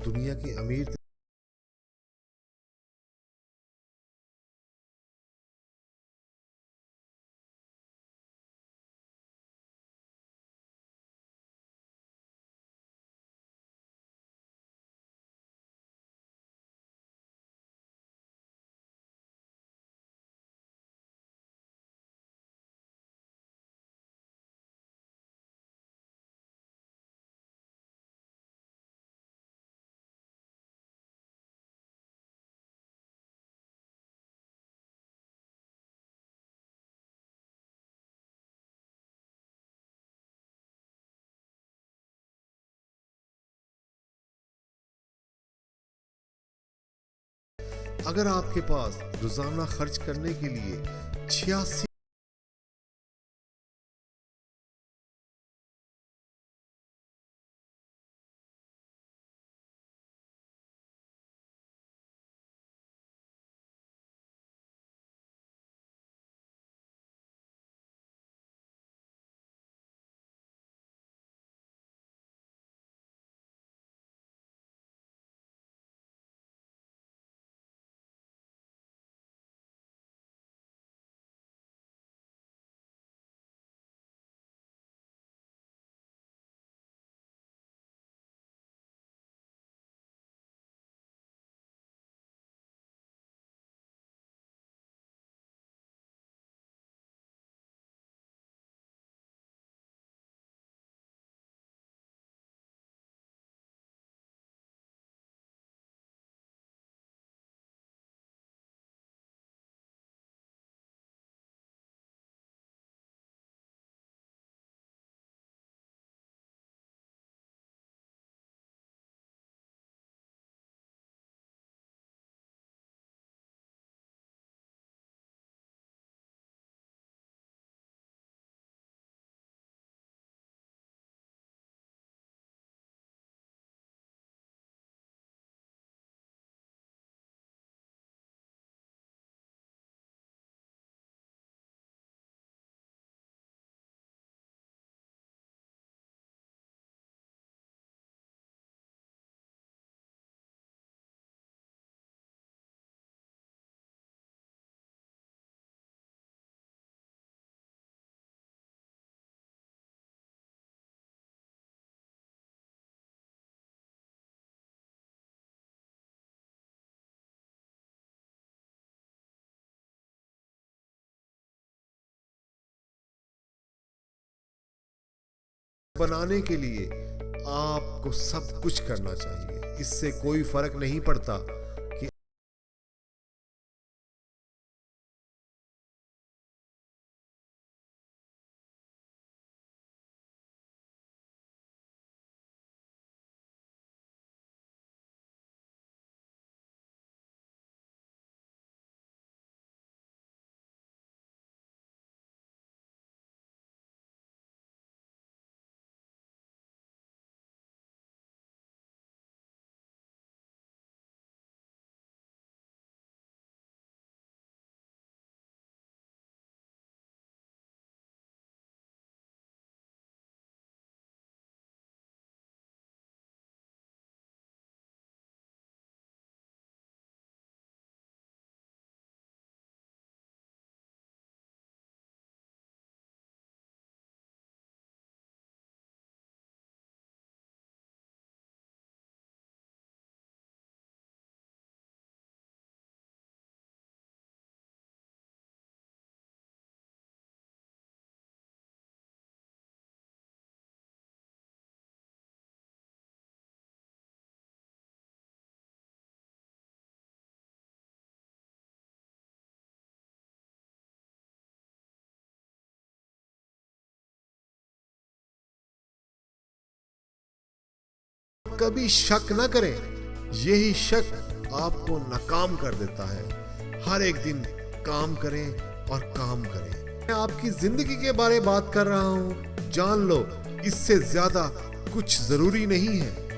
दुनिया के अमीर अगर आपके पास रोजाना खर्च करने के लिए 86बनाने के लिए आपको सब कुछ करना चाहिए। इससे कोई फर्क नहीं पड़ता कि कभी शक न करें, यही शक आपको नाकाम कर देता है। हर एक दिन काम करें और काम करें। मैं आपकी जिंदगी के बारे में बात कर रहा हूं, जान लो, इससे ज्यादा कुछ जरूरी नहीं है।